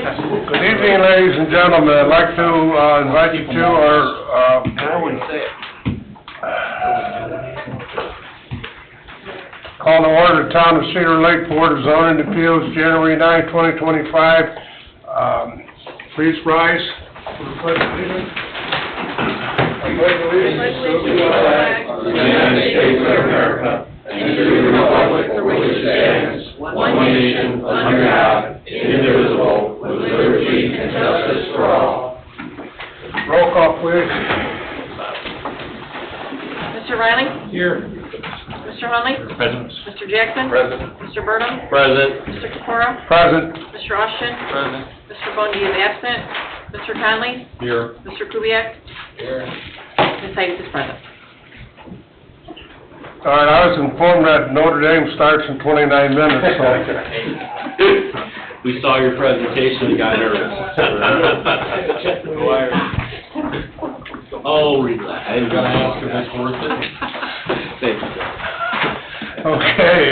Good evening, ladies and gentlemen. I'd like to invite you to our I wouldn't say it. call to order the Town of Cedar Lake Board of Zoning Appeals, January 9, 2025. Please rise for the pledge of allegiance. I pledge allegiance to the flag of the United States of America and to the republic for which it stands, one nation, under God, indivisible, with liberty and justice for all. Roll call, please. Mr. Riley? Here. Mr. Hunley? Present. Mr. Jackson? Present. Mr. Burnham? Present. Mr. Capora? Present. Mr. Austin? Present. Mr. Bundy is absent. Mr. Conley? Here. Mr. Kubiak? Here. Ms. Sykes is present. All right, I was informed that Notre Dame starts in 29 minutes, so. We saw your presentation and got nervous. Oh, relax. I was gonna ask if it's worth it. Thank you, sir. Okay,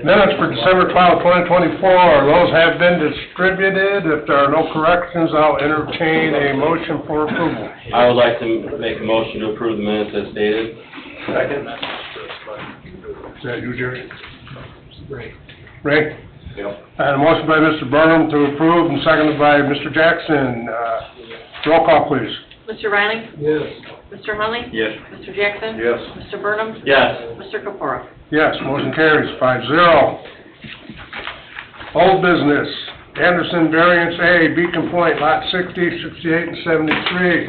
minutes for December 12, 2024, those have been distributed. If there are no corrections, I'll entertain a motion for approval. I would like to make a motion to approve the minutes as stated. Second. Is that you, Jerry? Great. Ray? Yep. I had a motion by Mr. Burnham to approve and seconded by Mr. Jackson. Roll call, please. Mr. Riley? Yes. Mr. Hunley? Yes. Mr. Jackson? Yes. Mr. Burnham? Yes. Mr. Capora? Yes, motion carries 5-0. Old business, Anderson Variance A, Beacon Point, Lot 60, 68, and 73.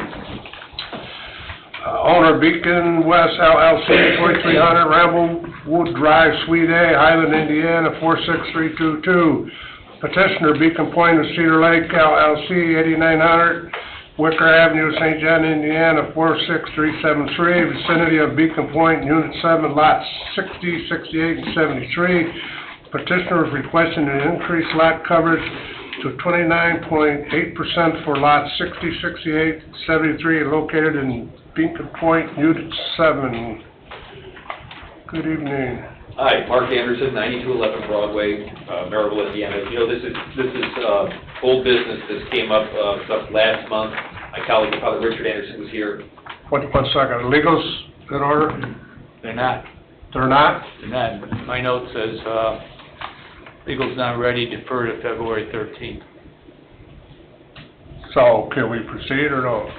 Owner Beacon West LLC, 2300 Ramblewood Drive, Suite A, Highland, Indiana, 46322. Petitioner Beacon Point of Cedar Lake LLC, 8900 Wicker Avenue, St. John, Indiana, 46373, vicinity of Beacon Point, Unit 7, Lots 60, 68, and 73. Petitioner is requesting an increased lot coverage to 29.8% for lots 60, 68, 73, located in Beacon Point, Unit 7. Good evening. Hi, Mark Anderson, 9211 Broadway, Maryville, Indiana. You know, this is old business. This came up stuff last month. My colleague, Father Richard Anderson, was here. One second. Legals in order? They're not. They're not? They're not. My note says, legal's not ready, defer to February 13th. So can we proceed or no?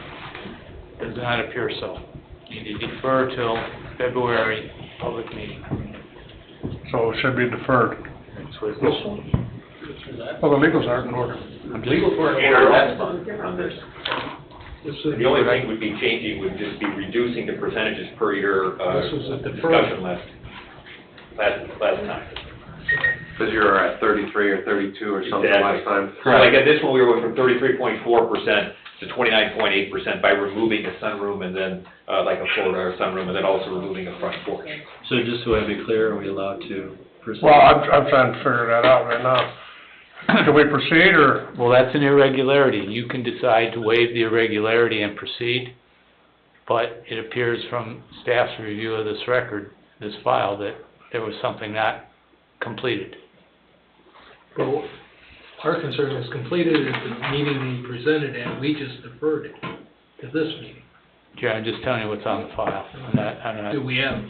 Does not appear so. Need to defer till February public meeting. So it should be deferred. That's what this one. Well, the legals aren't in order. Legals were in order last month on this. The only thing would be changing would just be reducing the percentages per year discussion last time. Because you were at 33 or 32 or something last time. So like at this one, we went from 33.4% to 29.8% by removing a sunroom and then like a floor or sunroom and then also removing a front porch. So just so I be clear, are we allowed to proceed? Well, I'm trying to figure that out right now. Can we proceed or? Well, that's an irregularity. You can decide to waive the irregularity and proceed, but it appears from staff's review of this record, this file, that there was something not completed. Well, our concern is completed at the meeting we presented and we just deferred it to this meeting. Jerry, I'm just telling you what's on the file. I'm not, Do we have,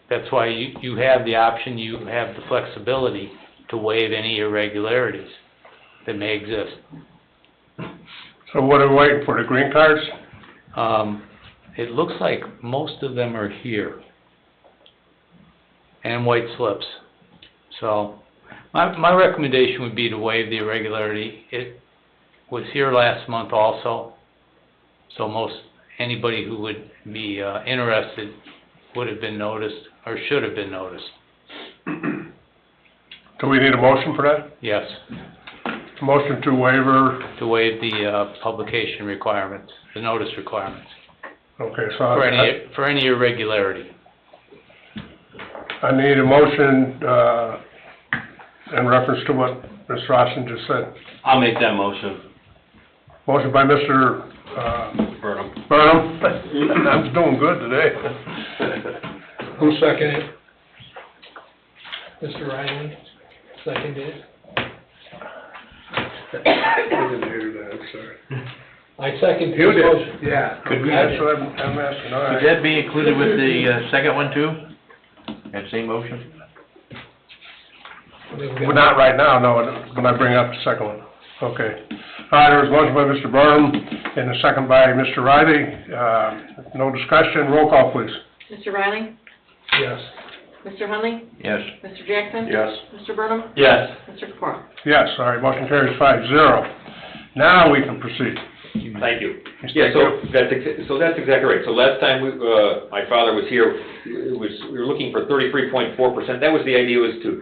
that's why you have the option, you have the flexibility to waive any irregularities that may exist. So what are we waiting for, the green cards? It looks like most of them are here. And white slips. So, my recommendation would be to waive the irregularity. It was here last month also, so anybody who would be interested would have been noticed, or should have been noticed. Do we need a motion for that? Yes, Motion to waiver, to waive the publication requirements, the notice requirements, okay, so for any irregularity. I need a motion in reference to what Mr. Austin just said. I'll make that motion. Motion by Mr. Burnham. Burnham. I'm doing good today. Who seconded it? Mr. Riley, seconded it? I didn't hear that, sorry. I second You his did? motion. Yeah. Could we- That's what I'm asking, all Could right. that be included with the, second one too? That same motion? Well, not right now, no, when I bring up the second one. Okay. All right, there was a motion by Mr. Burnham and a second by Mr. Riley. No discussion, roll call, please. Mr. Riley? Yes. Mr. Hunley? Yes. Mr. Jackson? Yes. Mr. Burnham? Yes. Mr. Capora? Yes, all right, motion carries 5-0. Now we can proceed. Thank you. Yeah, so that's exactly right. So last time my father was here, we were looking for 33.4%. That was the idea, was to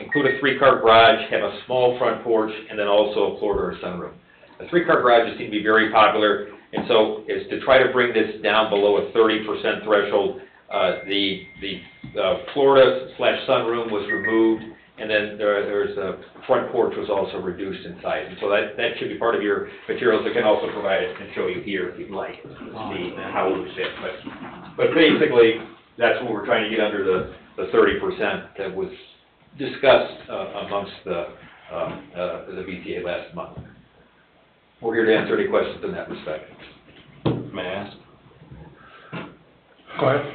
include a three-car garage, have a small front porch, and then also a floor door sunroom. The three-car garages seem to be very popular, and so is to try to bring this down below a 30% threshold. The Florida/sunroom was removed, and then there's a front porch was also reduced in size. And so that should be part of your materials. I can also provide it and show you here if you'd like, to see how it would fit. But basically, that's what we're trying to get under the 30% that was discussed amongst the BCA last month. We're here to answer any questions in that respect. May I ask? Go ahead.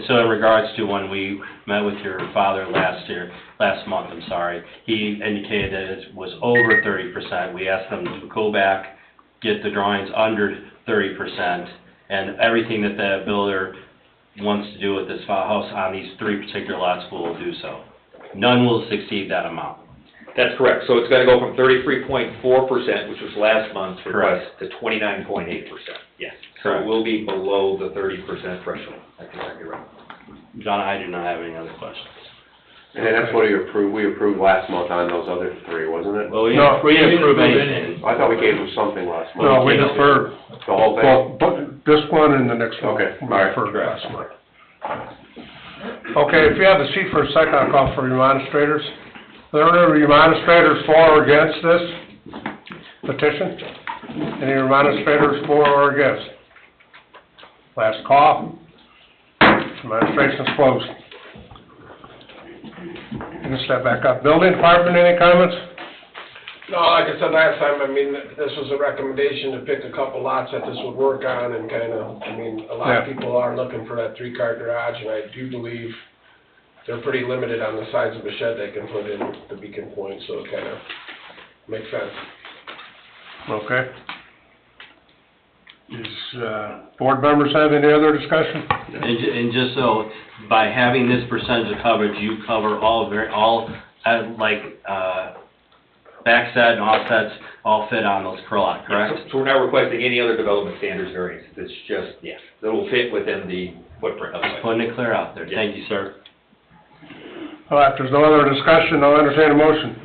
So in regards to when we met with your father last month, he indicated that it was over 30%. We asked him to go back, get the drawings under 30%, and everything that the builder wants to do with this house on these three particular lots will do so. None will succeed that amount. That's correct. So it's going to go from 33.4%, which was last month's request, Correct. to 29.8%. Yes. So it Correct. will be below the 30% threshold. That's exactly right. John, I do not have any other questions. And that's what we approved last month on those other three, wasn't it? Well, we No, we didn't we approve didn't approve anything. I thought we gave them something last month. No, we deferred, The whole thing? well, but this one and the next one. Okay, We all right, deferred correct. last month. Okay, if you have a seat for a second, I'll call for remonstrators. Are there any remonstrators for or against this petition? Any remonstrators for or against? Last call. Demonstration's closed. You can step back up. Building department, any comments? No, like I said last time, I mean, this was a recommendation to pick a couple lots that this would work on and kind of, I mean, a lot of Yeah. people are looking for that three-car garage, and I do believe they're pretty limited on the size of a shed they can put in the Beacon Point, so it kind of makes sense. Okay. Board members have any other discussion? And just so, by having this percentage of coverage, you cover backside and offsets all fit on those per lot, correct? So we're not requesting any other development standards variance. It's just, yes, it'll fit within the footprint of the site. Putting it clear out there. Thank you, sir. All right, if there's no other discussion, I'll entertain a motion.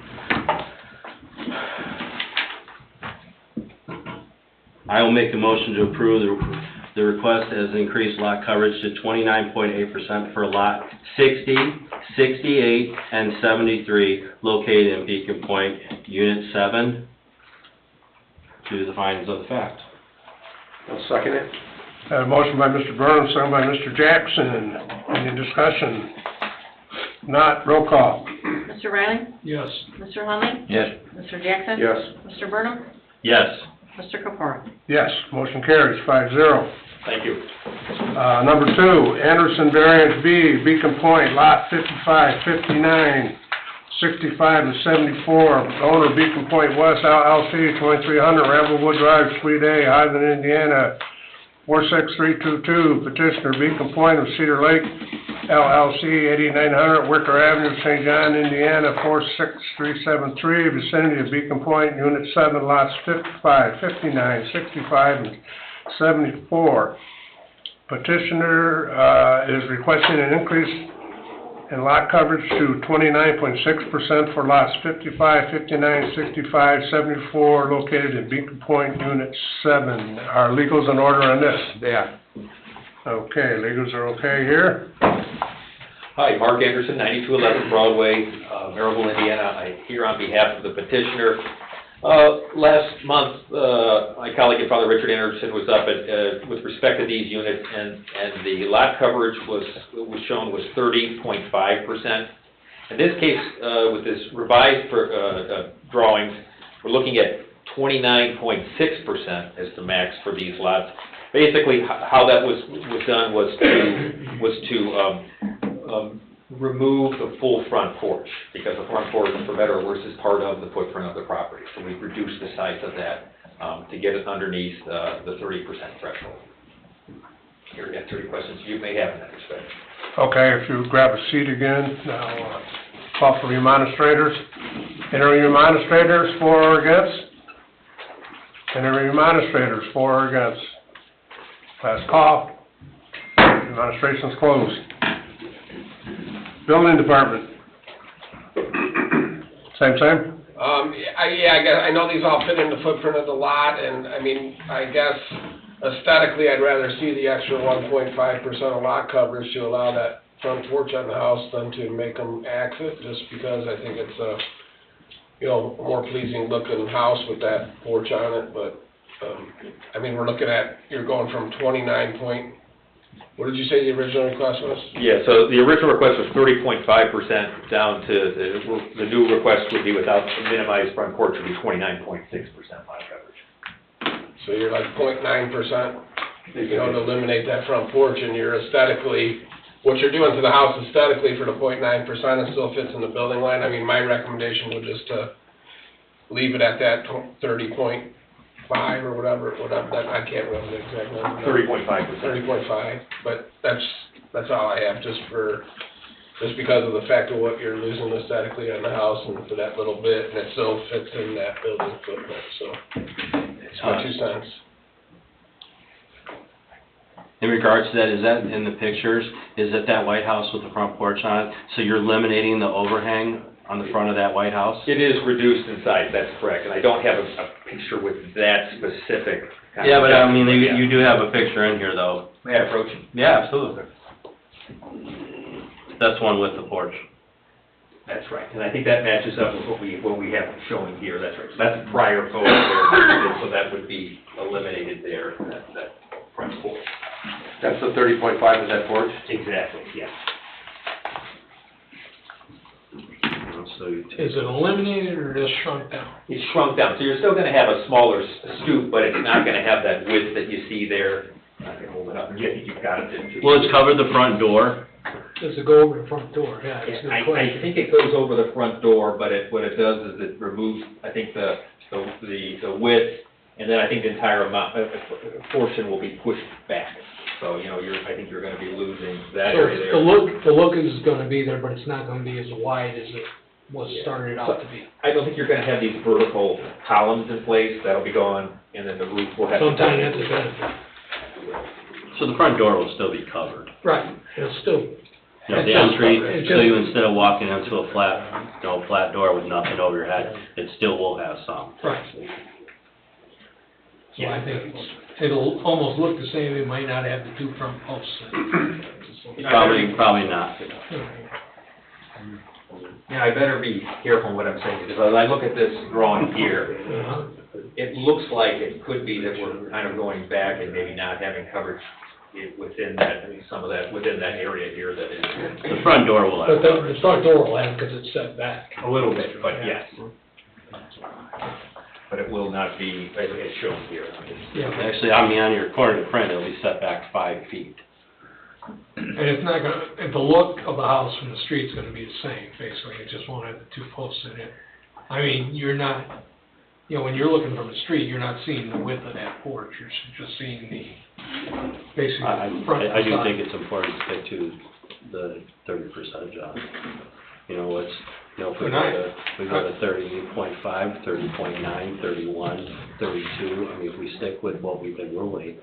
I will make a motion to approve the request as increased lot coverage to 29.8% for lot 60, 68, and 73 located in Beacon Point, Unit 7, to the findings of the fact. I'll second it. A motion by Mr. Burnham, second by Mr. Jackson. Any discussion? Not, roll call. Mr. Riley? Yes. Mr. Hunley? Yes. Mr. Jackson? Yes. Mr. Burnham? Yes. Mr. Capora? Yes, motion carries 5-0. Thank you. Number 2, Anderson Variance B, Beacon Point, Lot 55, 59, 65, and 74. Owner Beacon Point West LLC, 2300 Ramblewood Drive, Suite A, Highland, Indiana, 46322. Petitioner Beacon Point of Cedar Lake LLC, 8900 Wicker Avenue, St. John, Indiana, 46373. Vicinity of Beacon Point, Unit 7, Lots 55, 59, 65, and 74. Petitioner is requesting an increase in lot coverage to 29.6% for lots 55, 59, 65, 74 located in Beacon Point, Unit 7. Are legals in order on this? Yeah. Okay, legals are okay here. Hi, Mark Anderson, 9211 Broadway, Maryville, Indiana. I'm here on behalf of the petitioner. Last month, my colleague and Father Richard Anderson was up with respect to these units, and the lot coverage was shown was 30.5%. In this case, with this revised drawings, we're looking at 29.6% as the max for these lots. Basically, how that was done was to remove the full front porch, because the front porch, for better or worse, is part of the footprint of the property. So we've reduced the size of that to get it underneath the 30% threshold. Here, answer any questions you may have in that respect. Okay, if you grab a seat again, now, call for remonstrators. Any remonstrators for or against? Any remonstrators for or against? Last call. Remonstration's closed. Building department. Same? Yeah, I guess, I know these all fit in the footprint of the lot, and, I mean, I guess aesthetically, I'd rather see the extra 1.5% of lot coverage to allow that front porch on the house than to make them exit, just because I think it's a, you know, more pleasing looking house with that porch on it, but, I mean, we're looking at, you're going from 29 point, what did you say the original request was? Yeah, so the original request was 30.5% down to, the new request would be without the minimized front porch would be 29.6% lot coverage. So you're like 0.9%, you know, to eliminate that front porch, and you're aesthetically, what you're doing to the house aesthetically for the 0.9%, it still fits in the building line. I mean, my recommendation would just to leave it at that 30.5 or whatever, that, I can't remember the exact number. 30.5%. 30.5, but that's all I have, just because of the fact of what you're losing aesthetically on the house and for that little bit, and it still fits in that building footprint, so it's my 2 cents. In regards to that, is that in the pictures, is it that White House with the front porch on it? So you're eliminating the overhang on the front of that White House? It is reduced in size, that's correct, and I don't have a picture with that specific. kind Yeah, of but I mean, depth, you do have a picture in here, though. May I approach? Yeah, absolutely. That's one with the porch. That's right, and I think that matches up with what we have showing here, that's right. So that's prior photo there, so that would be eliminated there, that front porch. That's the 30.5 of that porch? Exactly, yes. So you Is it eliminated or just shrunk down? It's shrunk down, so you're still gonna have a smaller stoop, but it's not gonna have that width that you see there. I can hold it up, yeah, you've got it. Well, it's covered the front door. Does it go over the front door? Yeah, it's a good I question. think it goes over the front door, but what it does is it removes, I think, the width, and then I think the entire portion will be pushed back. So, you know, I think you're gonna be losing that So area there. the look is gonna be there, but it's not gonna be as wide as it was started out to be. I don't think you're gonna have these vertical columns in place, that'll be gone, and then the roof will have. Sometimes that's a benefit. So the front door will still be covered. Right, it'll still, You know, the It's just- entry, it's so just- you, instead of walking into a flat door with nothing over your head, it still will have some. right. So I think it'll almost look the same, it might not have the 2 front posts. Probably not. Yeah, I better be careful what I'm saying, because as I look at this drawing here, Uh-huh. it looks like it could be that we're kind of going back and maybe not having coverage within that, I mean, some of that, within that area here that is The front door will But have coverage. the front door will have, because it's set back. a little bit, but yes. But it will not be, as shown here. Yeah, Actually, I mean, on your according to print, it'll be set back 5 feet. and it's not gonna, and the look of the house from the street's gonna be the same, basically, it just won't have the 2 posts in it. I mean, you're not, you know, when you're looking from the street, you're not seeing the width of that porch, you're just seeing the, basically, the front and I do side. think it's important to stick to the 30% job. You know, what's, you know, if we go to 30.5, 30.9, 31, 32, I mean, if we stick with what we've been ruling.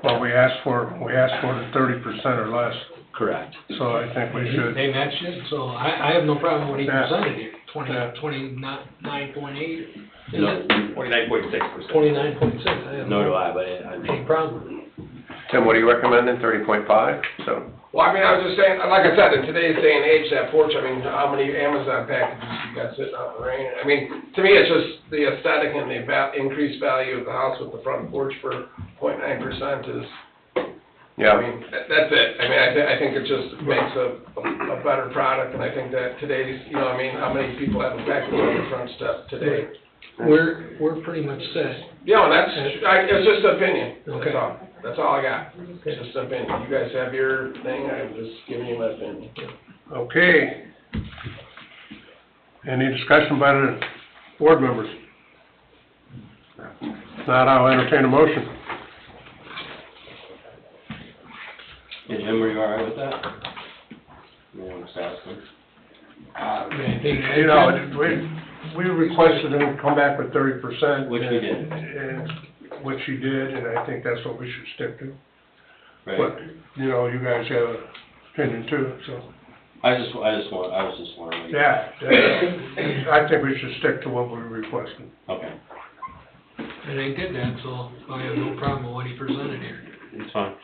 Well, we asked for the 30% or less, Correct. so I think we should. They matched it, so I have no problem with what he Yeah. presented here, Yeah. 29.8, is No. it? 29.6%. 29.6, I have Nor do I, but any problem. Tim, what are you recommending, 30.5? So, Well, I mean, I was just saying, like I said, in today's day and age, that porch, I mean, how many Amazon packages you got sitting out in the rain? I mean, to me, it's just the aesthetic and the increased value of the house with the front porch for 0.9% is, I yeah, mean, that's it. I mean, I think it just makes a better product, and I think that today's, you know, I mean, how many people have a back door on the front step today? we're pretty much set. Yeah, and that's, it's just an opinion, Okay. that's all I got, it's just an opinion. You guys have your thing, I'm just giving you my opinion. Okay. Any discussion by the board members? If not, I'll entertain a motion. Yeah, Jim, were you all right with that? Yeah, I'm just asking. Anything to add, You know, Jim? we requested him to come back with 30%. Which we did. And which he did, and I think that's what we should stick to. Right. But, you know, you guys have an opinion too, so. I was just wondering. Yeah, I think we should stick to what we requested. Okay, And they did that, so I have no problem with what he presented here. it's fine.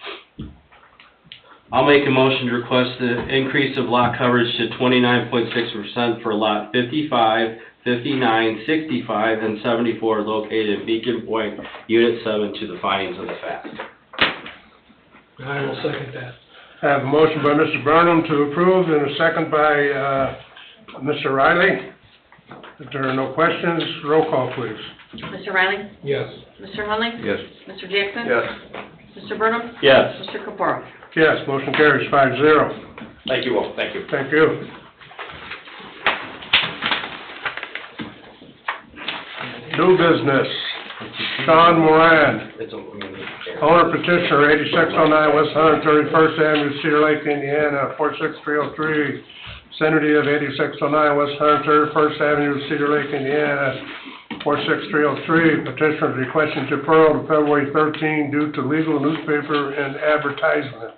I'll make a motion to request the increase of lot coverage to 29.6% for lot 55, 59, 65, and 74 located in Beacon Point, Unit 7 to the findings of the fact. I will second that. I have a motion by Mr. Burnham to approve and a second by, Mr. Riley. If there are no questions, roll call please. Mr. Riley? Yes. Mr. Hunley? Yes. Mr. Jackson? Yes. Mr. Burnham? Yes. Mr. Capora? Yes, motion carries 5-0. Thank you all, thank you. Thank you. New business, Sean Moran, owner petitioner, 8609 West 131st Avenue, Cedar Lake, Indiana, 46303. Vicinity of 8609 West 131st Avenue, Cedar Lake, Indiana, 46303. Petitioner is requesting deferral to February 13 due to legal newspaper and advertisement.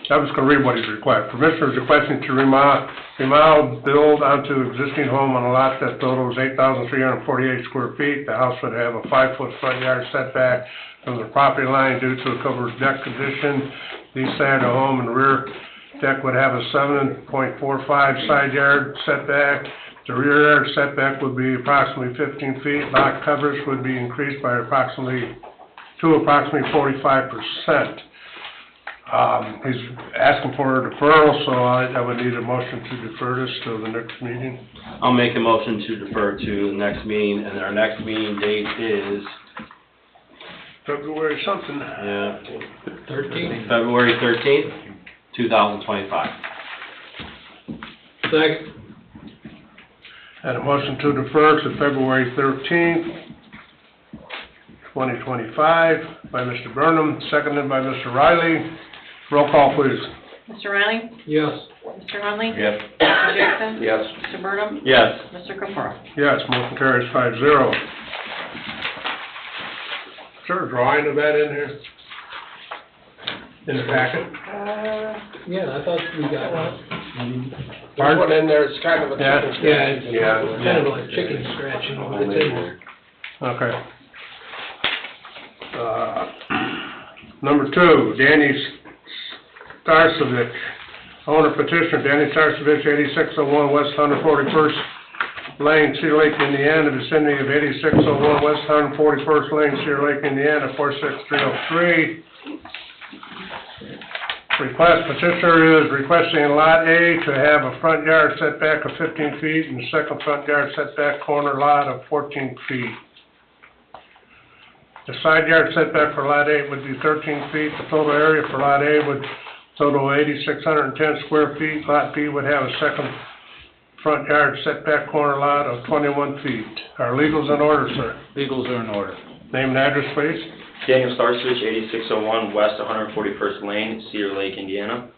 I was gonna read what he's requesting. Permission is requesting to remodel, build onto existing home on a lot that totals 8,348 square feet. The house would have a 5-foot front yard setback from the property line due to a covered deck condition. The east side of the home and rear deck would have a 7.45 side yard setback. The rear yard setback would be approximately 15 feet. Lot coverage would be increased by approximately 45%. He's asking for a deferral, so I would need a motion to defer this to the next meeting. I'll make a motion to defer to the next meeting, and our next meeting date is, February something. yeah, 13. February 13th, 2025. Second. And a motion to defer to February 13th, 2025 by Mr. Burnham, seconded by Mr. Riley. Roll call, please. Mr. Riley? Yes. Mr. Hunley? Yes. Mr. Jackson? Yes. Mr. Burnham? Yes. Mr. Capora? Yes, motion carries 5-0. Is there a drawing of that in here? In the packet? Yeah, I thought we got one. There's one in there, it's kind of a Yeah. chicken Yeah, scratch. it's Yeah. kind of like chicken scratching, but it's in there. Okay. Number 2, Danny Starcevich, owner petitioner, Danny Starcevich, 8601 West 141st Lane, Cedar Lake, Indiana, vicinity of 8601 West 141st Lane, Cedar Lake, Indiana, 46303. Petitioner is requesting Lot A to have a front yard setback of 15 feet and a second front yard setback corner lot of 14 feet. The side yard setback for Lot A would be 13 feet. The total area for Lot A would total 8,610 square feet. Lot B would have a second front yard setback corner lot of 21 feet. Are legals in order, sir? Legals are in order. Name and address, please. Daniel Starsvich, 8601 West 141st Lane, Cedar Lake, Indiana.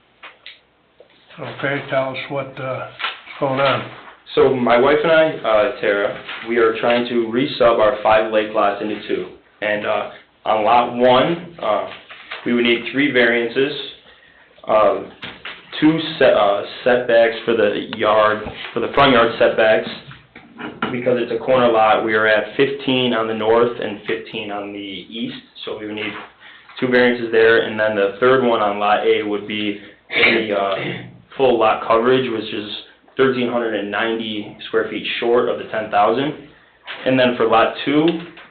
Okay, tell us what's going on. So my wife and I, Tara, we are trying to re-sub our 5 lake lots into 2. And on lot 1, we would need 3 variances, 2 setbacks for the yard, for the front yard setbacks. Because it's a corner lot, we are at 15 on the north and 15 on the east, so we would need 2 variances there. And then the third one on lot A would be the full lot coverage, which is 1,390 square feet short of the 10,000. And then for lot 2,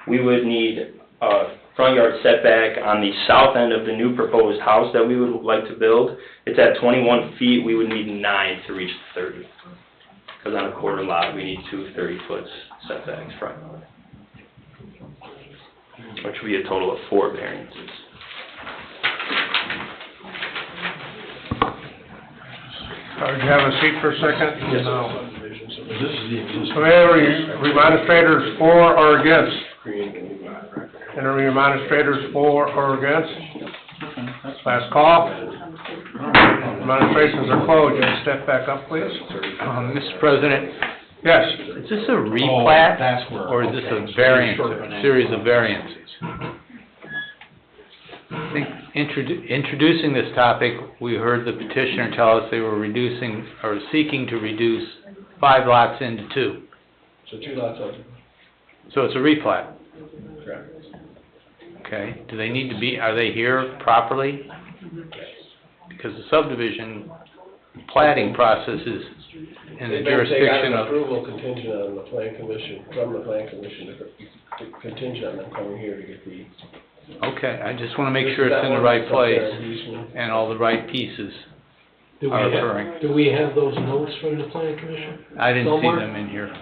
we would need a front yard setback on the south end of the new proposed house that we would like to build. It's at 21 feet, we would need 9 to reach 30. because on a corner lot, we need two 30-foot setbacks front. Which would be a total of 4 variances. Would you have a seat for a second? Yes, sir. No. This is the existing. So any remonstrators for or against? Any remonstrators for or against? Last call. Demonstrations are closed. You can step back up, please. Mr. President, Yes. is this a replat, That's where. or is this okay, a so variance, short of an a series of variances? I think introducing this topic, we heard the petitioner tell us they were reducing, or seeking to reduce 5 lots into 2. So 2 lots of, So it's a replat. correct. Okay, do they need to be, are they here properly? Because the subdivision plating process is in the They got jurisdiction an of, approval contingent on the plan commission, from the plan commission, to contingent on them coming here to get the. okay, I just wanna make sure it's in the right place and all the right pieces Do we are have, occurring. do we have those notes from the plan commission? I didn't see somewhere? them in here.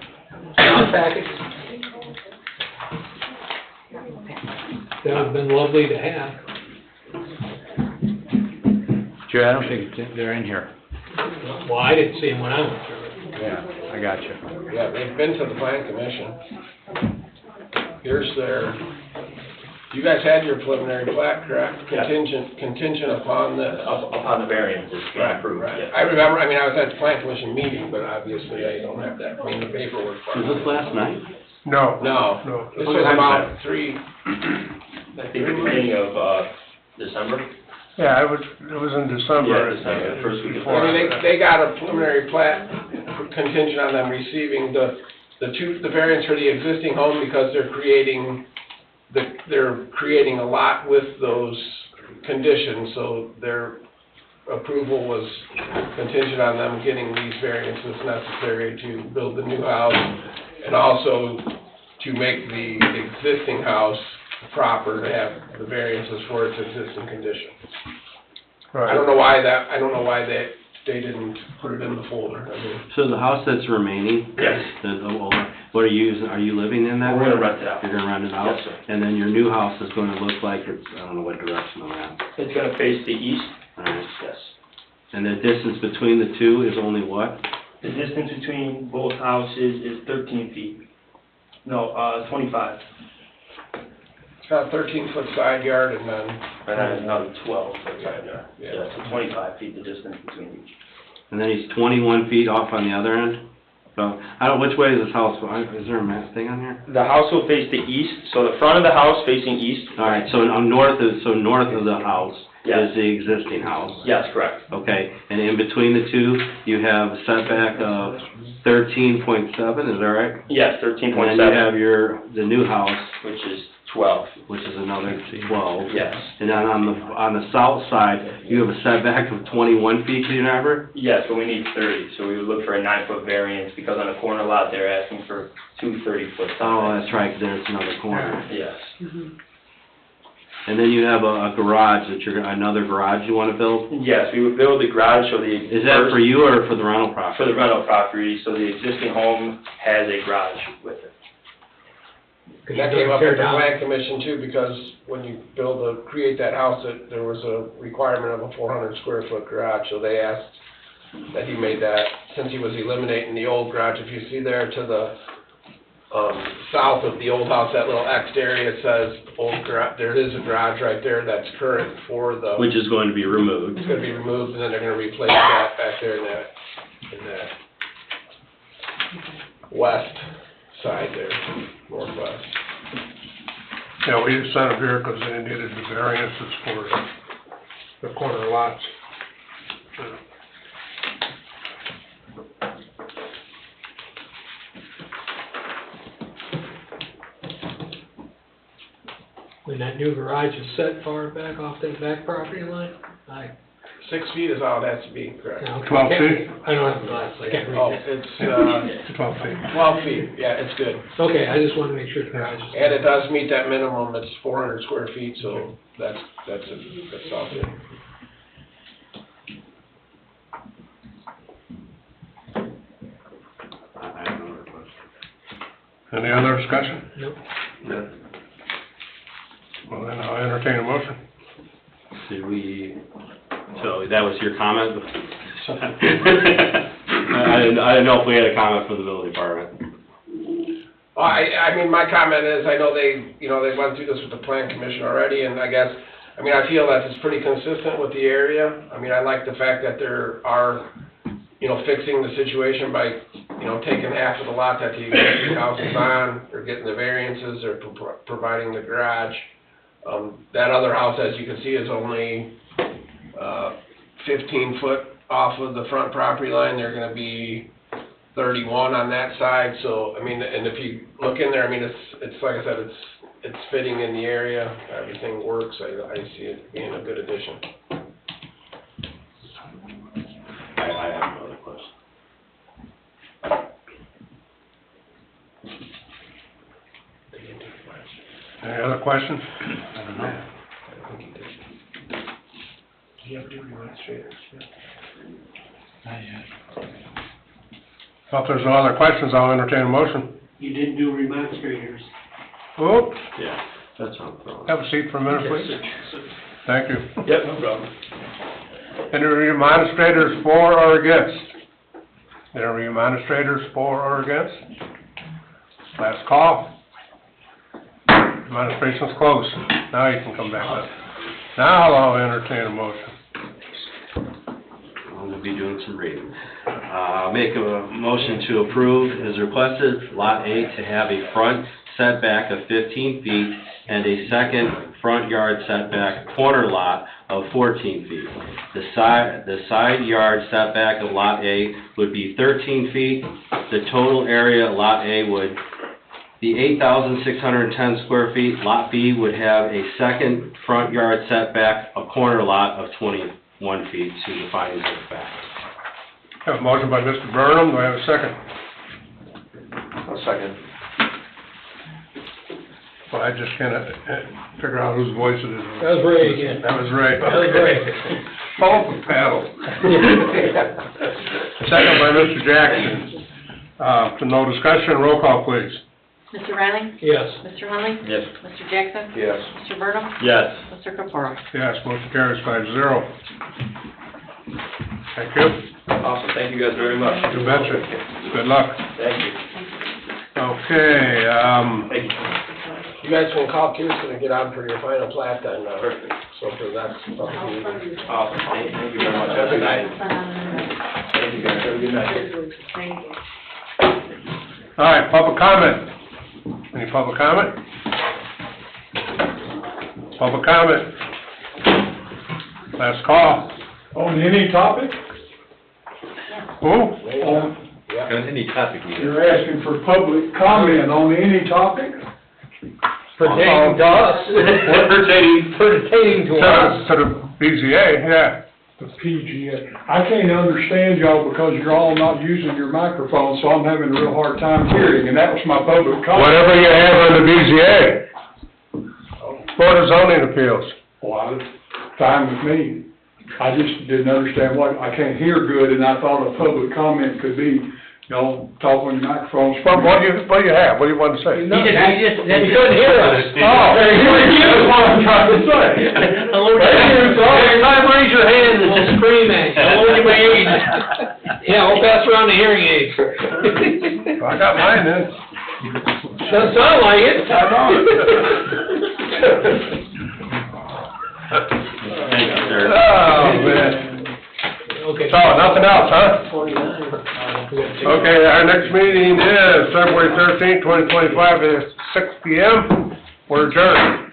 Our package? That would've been lovely to have. Jerry, I don't think they're in here. Well, I didn't see them when I went through it. Yeah, I got you. Yeah, they've been to the plan commission. Here's their, you guys had your preliminary plat, correct? Contingent upon the. Upon the variances being Right, approved, right. yes. I remember, I mean, I was at the plan commission meeting, but obviously I don't have that in the paperwork. Was this last night? No. No. No. This was about 3, I think the beginning of, December. Yeah, it was in December. Yeah, December, the first week of Before. I mean, they got a preliminary plat contingent on them receiving the variance for the existing home because they're creating a lot with those conditions, so their approval was contingent on them getting these variances necessary to build the new house and also to make the existing house proper to have the variances for its existing condition. I don't know why they didn't put it in the folder. I mean, So the house that's remaining? Yes. What are you living in that? We're gonna rent it out. You're gonna rent it out? Yes, sir. And then your new house is gonna look like it's, I don't know what direction on that. It's gonna face the east, Alright. yes. And the distance between the two is only what? The distance between both houses is 13 feet. No, 25. it's got a 13-foot side yard and then, And then another 12 foot side yard. Yeah. Yeah, so 25 feet the distance between each. And then he's 21 feet off on the other end? So, which way is this house, is there a map thing on here? The house will face the east, so the front of the house facing east. Alright, so north of the house Yes. is the existing house? Yes, correct. Okay, and in between the two, you have a setback of 13.7, is that right? Yes, And then you 13.7, have the new house, which is 12. which is another 12. Yes. And then on the south side, you have a setback of 21 feet to your neighbor? Yes, but we need 30, so we would look for a 9-foot variance, because on a corner lot, they're asking for two 30-foot setbacks. Oh, that's right, 'cause there's another corner. Yes. And then you have a garage another garage you wanna build? Yes, we would build the garage, so the. Is that for you or for the rental property? For the rental property, so the existing home has a garage with it. that came up at the plan commission too, because when you create that house, there was a requirement of a 400 square foot garage, so they asked that he made that, since he was eliminating the old garage, if you see there to the, south of the old house, that little Xed area, it says old garage, there is a garage right there that's current for the. Which is going to be removed. It's gonna be removed, and then they're gonna replace that back there in that west side there, northwest. Yeah, we just sent them here because they needed the variances for the corner lots. When that new garage is set far back off that back property line, 6 feet is all it has to be, correct? yeah, okay. 12 feet? I don't have glasses, I can't Oh, read that. it's, 12 feet. 12 feet, yeah, it's good. Okay, I just wanted to make sure the garage is. And it does meet that minimum, it's 400 square feet, so that's all good. Any other discussion? Nope. Well, then I'll entertain a motion. So that was your comment? I didn't know if we had a comment from the building department. Well, I mean, my comment is, I know they, you know, they went through this with the plan commission already, and I guess, I mean, I feel that it's pretty consistent with the area. I mean, I like the fact that there are, you know, fixing the situation by, you know, taking half of the lot that the existing house is on, or getting the variances, or providing the garage. That other house, as you can see, is only, 15 foot off of the front property line. They're gonna be 31 on that side, so, I mean, and if you look in there, I mean, it's like I said, it's fitting in the area, everything works, I see it being a good addition. I have no other question. Any other questions? I don't know. Well, if there's no other questions, I'll entertain a motion. You didn't do remonstrators. Oh, Yeah, that's what I'm throwing. have a seat for a minute, please. Thank you. Yep, no problem. Any remonstrators for or against? Any remonstrators for or against? Last call. Demonstration's closed. Now you can come back up. Now I'll entertain a motion. I'm gonna be doing some reading. Make a motion to approve as requested, Lot A to have a front setback of 15 feet and a second front yard setback corner lot of 14 feet. The side yard setback of Lot A would be 13 feet. The total area of Lot A would be 8,610 square feet. Lot B would have a second front yard setback, a corner lot of 21 feet to the findings of fact. Have a motion by Mr. Burnham, do I have a second? A second. Well, I just can't figure out whose voice it is. That was Ray again. That was Ray. That was Ray. Both paddle. Second by Mr. Jackson. To no discussion, roll call, please. Mr. Riley? Yes. Mr. Hunley? Yes. Mr. Jackson? Yes. Mr. Burnham? Yes. Mr. Capora? Yes, motion carries 5-0. Thank you. Awesome, thank you guys very much. You betcha. Good luck. Thank you. Okay, Thank you. You guys can call Kirsten and get on for your final plat then, perfect. So for that's probably. Awesome, thank you very much. Have a good night. Thank you guys, have a good night. all right, public comment. Any public comment? Public comment. Last call. On any topic? Who? On, Any topic you you're asking for public comment on any topic? Pertaining to us. Pertaining to us. To the BZA, yeah. The PGA. I can't understand y'all because you're all not using your microphone, so I'm having a real hard time hearing, and that was my public comment. Whatever you have on the BZA. Board of Zoning Appeals. Well, fine with me. I just didn't understand I can't hear good, and I thought a public comment could be, you know, talk on your microphones. What do you have? What do you want to say? He couldn't hear us. Oh. That's what I'm trying to say. Every time raise your hand and just scream at you. I'll lower my age. Yeah, we'll pass around the hearing aids. I got mine then. Doesn't sound like it. I know. Thank you, sir. Oh, man. Okay. So, nothing else, huh? Okay, our next meeting is February 13th, 2025, at 6 PM. We're adjourned.